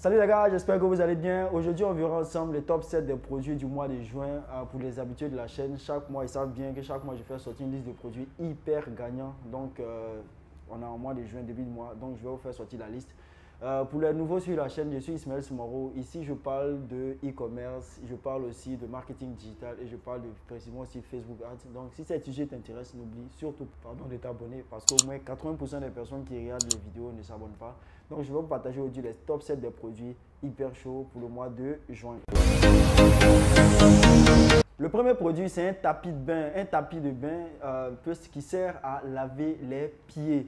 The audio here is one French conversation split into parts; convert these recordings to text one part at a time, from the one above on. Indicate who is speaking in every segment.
Speaker 1: Salut les gars, j'espère que vous allez bien. Aujourd'hui, on verra ensemble les top 7 des produits du mois de juin pour les habitués de la chaîne. Chaque mois, ils savent bien que chaque mois, je fais sortir une liste de produits hyper gagnants. Donc, on a un mois de juin, début de mois. Donc, je vais vous faire sortir la liste. Pour les nouveaux sur la chaîne, je suis Ismaël Soumaro. Ici, je parle de e-commerce, je parle aussi de marketing digital et je parle précisément aussi Facebook Ads. Donc, si ce sujet t'intéresse, n'oublie surtout de t'abonner parce qu'au moins 80% des personnes qui regardent les vidéos ne s'abonnent pas. Donc, je vais vous partager aujourd'hui les top 7 des produits hyper chauds pour le mois de juin. Le premier produit, c'est un tapis de bain. Un tapis de bain qui sert à laver les pieds.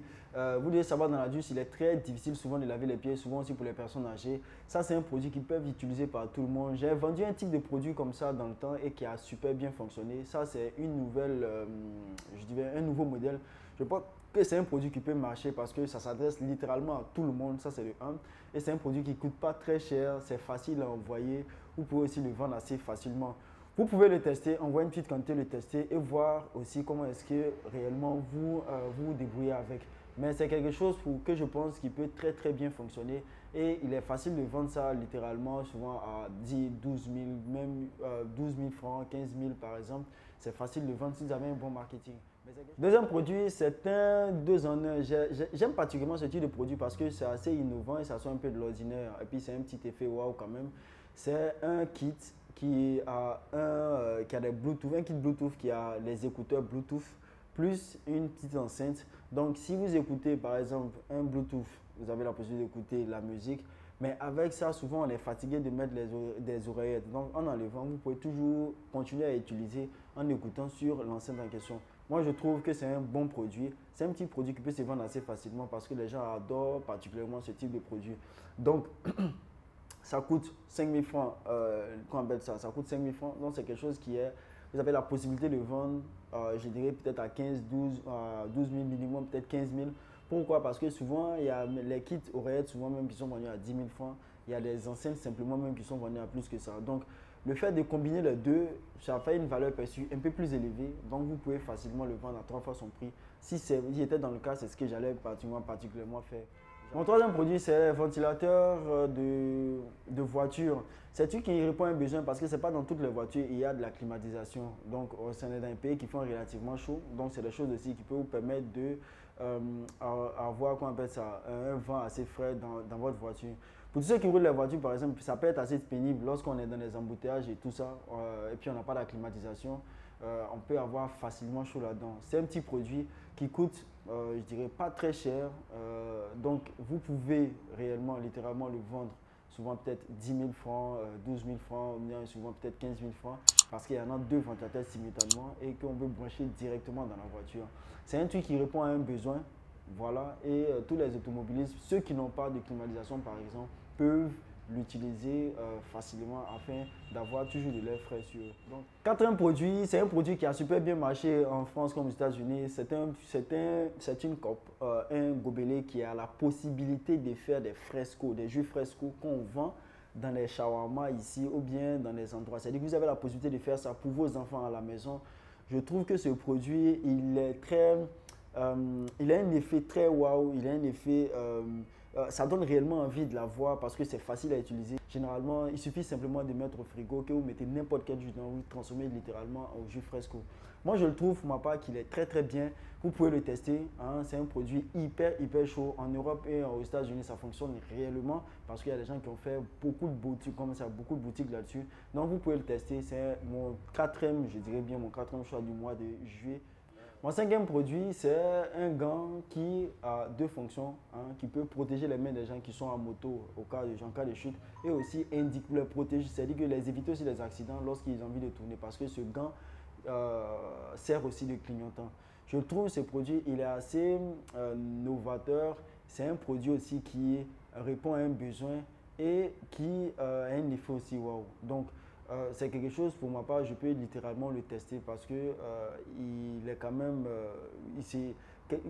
Speaker 1: Vous devez savoir, dans la douche, il est très difficile souvent de laver les pieds, souvent aussi pour les personnes âgées. Ça, c'est un produit qui peut être utilisé par tout le monde. J'ai vendu un type de produit comme ça dans le temps et qui a super bien fonctionné. Ça, c'est une nouvelle, je dirais un nouveau modèle. Je pense que c'est un produit qui peut marcher parce que ça s'adresse littéralement à tout le monde. Ça, c'est le 1. Et c'est un produit qui ne coûte pas très cher. C'est facile à envoyer. Vous pouvez aussi le vendre assez facilement. Vous pouvez le tester, envoyer une petite quantité, le tester et voir aussi comment est-ce que réellement vous vous débrouillez avec. Mais c'est quelque chose que je pense qui peut très bien fonctionner et il est facile de vendre ça littéralement souvent à 10, 12 000, même 12 000 francs, 15 000 par exemple. C'est facile de vendre si vous avez un bon marketing. Deuxième produit, c'est un 2 en 1. J'aime particulièrement ce type de produit parce que c'est assez innovant et ça sort un peu de l'ordinaire. Et puis c'est un petit effet waouh quand même. C'est un kit qui a des Bluetooth, un kit Bluetooth qui a les écouteurs Bluetooth plus une petite enceinte. Donc, si vous écoutez par exemple un Bluetooth, vous avez la possibilité d'écouter la musique. Mais avec ça, souvent, on est fatigué de mettre des oreillettes. Donc, en enlevant, vous pouvez toujours continuer à utiliser en écoutant sur l'enceinte en question. Moi, je trouve que c'est un bon produit. C'est un petit produit qui peut se vendre assez facilement parce que les gens adorent particulièrement ce type de produit. Donc, ça coûte 5 000 francs. Qu'on appelle ça? Ça coûte 5 000 francs. Donc, c'est quelque chose qui est. Vous avez la possibilité de vendre, je dirais peut-être à 15, 12 000 minimum, peut-être 15 000. Pourquoi? Parce que souvent, il y a les kits oreillettes, souvent même qui sont vendus à 10 000 francs. Il y a des enceintes simplement même qui sont vendues à plus que ça. Donc, le fait de combiner les deux, ça fait une valeur perçue un peu plus élevée. Donc, vous pouvez facilement le vendre à 3 fois son prix. Si était dans le cas, c'est ce que j'allais particulièrement faire. Mon troisième produit, c'est un ventilateur de voiture. C'est un truc qui répond à un besoin parce que ce n'est pas dans toutes les voitures, il y a de la climatisation. Donc, c'est dans un pays qui font relativement chaud. Donc, c'est des choses aussi qui peuvent vous permettre d'avoir, qu'on appelle ça, un vent assez frais dans votre voiture. Pour tous ceux qui roulent la voiture, par exemple, ça peut être assez pénible lorsqu'on est dans les embouteillages et tout ça, et puis on n'a pas la climatisation. On peut avoir facilement chaud là-dedans. C'est un petit produit qui coûte, je dirais, pas très cher. Donc, vous pouvez réellement, littéralement le vendre souvent peut-être 10 000 francs, 12 000 francs, ou bien souvent peut-être 15 000 francs, parce qu'il y en a deux ventilateurs simultanément et qu'on peut brancher directement dans la voiture. C'est un truc qui répond à un besoin. Voilà, et tous les automobilistes, ceux qui n'ont pas de climatisation par exemple, peuvent l'utiliser facilement afin d'avoir toujours de l'air frais sur eux. Donc, quatrième produit, c'est un produit qui a super bien marché en France comme aux États-Unis. C'est une cope, un gobelet qui a la possibilité de faire des frescos, des jus frescos qu'on vend dans les shawarma ici ou bien dans les endroits. C'est-à-dire que vous avez la possibilité de faire ça pour vos enfants à la maison. Je trouve que ce produit, il a un effet très waouh, il a un effet, ça donne réellement envie de l'avoir parce que c'est facile à utiliser. Généralement, il suffit simplement de mettre au frigo, que vous mettez n'importe quel jus, vous le transformez littéralement au jus fresco. Moi, je le trouve pour ma part qu'il est très bien. Vous pouvez le tester, hein. C'est un produit hyper chaud. En Europe et aux États-Unis, ça fonctionne réellement parce qu'il y a des gens qui ont fait beaucoup de boutiques, comme ça, beaucoup de boutiques là-dessus. Donc, vous pouvez le tester. C'est mon quatrième, je dirais bien mon quatrième choix du mois de juillet. Mon cinquième produit, c'est un gant qui a deux fonctions, hein, qui peut protéger les mains des gens qui sont en moto en cas de chute et aussi les protéger, c'est-à-dire que les éviter aussi les accidents lorsqu'ils ont envie de tourner parce que ce gant sert aussi de clignotant. Je trouve ce produit, il est assez novateur. C'est un produit aussi qui répond à un besoin et qui a un effet aussi wow. Donc, c'est quelque chose pour ma part, je peux littéralement le tester parce que il est quand même,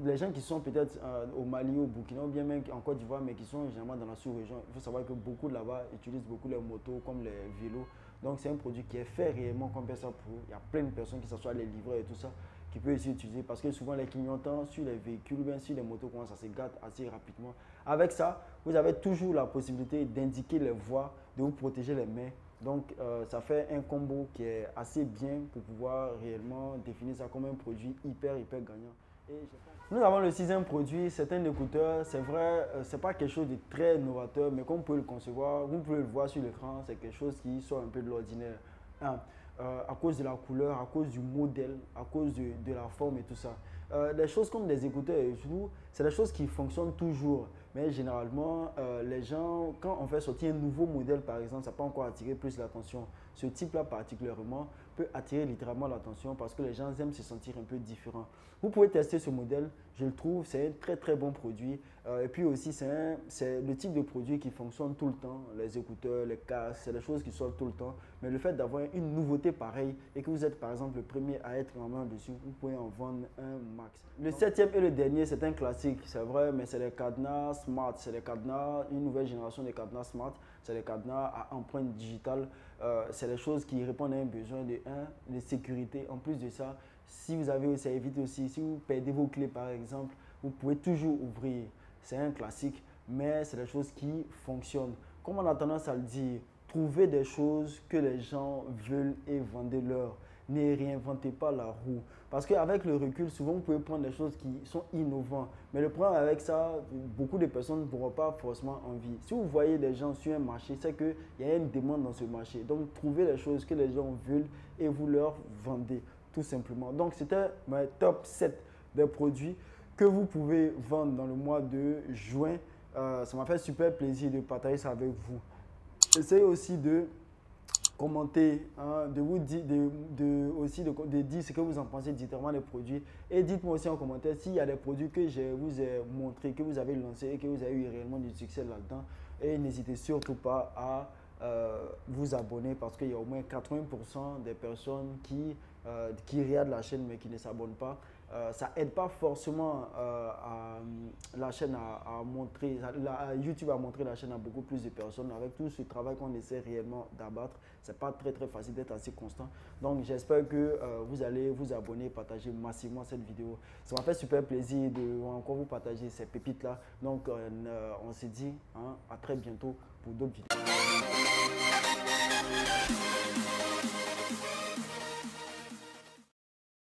Speaker 1: les gens qui sont peut-être au Mali, au Burkina ou bien même en Côte d'Ivoire, mais qui sont généralement dans la sous-région, il faut savoir que beaucoup là-bas utilisent beaucoup les motos comme les vélos. Donc c'est un produit qui est fait réellement comme ça pour, il y a plein de personnes qui s'assoient les livreurs et tout ça, qui peut aussi utiliser parce que souvent les clignotants sur les véhicules ou bien sur les motos commencent à se gâter assez rapidement. Avec ça, vous avez toujours la possibilité d'indiquer les voies, de vous protéger les mains. Donc, ça fait un combo qui est assez bien pour pouvoir réellement définir ça comme un produit hyper gagnant. Nous avons le sixième produit, c'est un écouteur. C'est vrai, c'est pas quelque chose de très novateur, mais comme vous pouvez le concevoir, vous pouvez le voir sur l'écran, c'est quelque chose qui sort un peu de l'ordinaire. À cause de la couleur, à cause du modèle, à cause de la forme et tout ça. Les choses comme des écouteurs et tout, c'est des choses qui fonctionnent toujours. Mais généralement, les gens, quand on fait sortir un nouveau modèle, par exemple, ça peut encore attirer plus l'attention. Ce type-là particulièrement peut attirer littéralement l'attention parce que les gens aiment se sentir un peu différents. Vous pouvez tester ce modèle, je le trouve, c'est un très bon produit. Et puis aussi, c'est le type de produit qui fonctionne tout le temps. Les écouteurs, les casques, c'est des choses qui sortent tout le temps. Mais le fait d'avoir une nouveauté pareille et que vous êtes par exemple le premier à être en main dessus, vous pouvez en vendre un max. Le septième et le dernier, c'est un classique, c'est vrai, mais c'est les cadenas smart. C'est les cadenas, une nouvelle génération de cadenas smart. C'est les cadenas à empreinte digitale. C'est des choses qui répondent à un besoin de sécurité. En plus de ça, si vous avez, ça évite aussi, si vous perdez vos clés par exemple, vous pouvez toujours ouvrir. C'est un classique, mais c'est des choses qui fonctionnent. Comme on a tendance à le dire, trouvez des choses que les gens veulent et vendez-leur. Ne réinventez pas la roue. Parce qu'avec le recul, souvent vous pouvez prendre des choses qui sont innovantes. Mais le problème avec ça, beaucoup de personnes ne pourront pas forcément envie. Si vous voyez des gens sur un marché, c'est qu'il y a une demande dans ce marché. Donc trouvez les choses que les gens veulent et vous leur vendez, tout simplement. Donc c'était mon top 7 des produits que vous pouvez vendre dans le mois de juin. Ça m'a fait super plaisir de partager ça avec vous. Essayez aussi de commenter, hein, de vous dire, de dire ce que vous en pensez directement des produits. Et dites-moi aussi en commentaire s'il y a des produits que je vous ai montré, que vous avez lancé et que vous avez eu réellement du succès là-dedans. Et n'hésitez surtout pas à vous abonner parce qu'il y a au moins 80% des personnes qui regardent la chaîne mais qui ne s'abonnent pas. Ça n'aide pas forcément la chaîne à montrer, YouTube a montré la chaîne à beaucoup plus de personnes. Avec tout ce travail qu'on essaie réellement d'abattre, c'est pas très facile d'être assez constant. Donc j'espère que vous allez vous abonner, partager massivement cette vidéo. Ça m'a fait super plaisir de encore vous partager ces pépites là. Donc on se dit, hein, à très bientôt pour d'autres vidéos.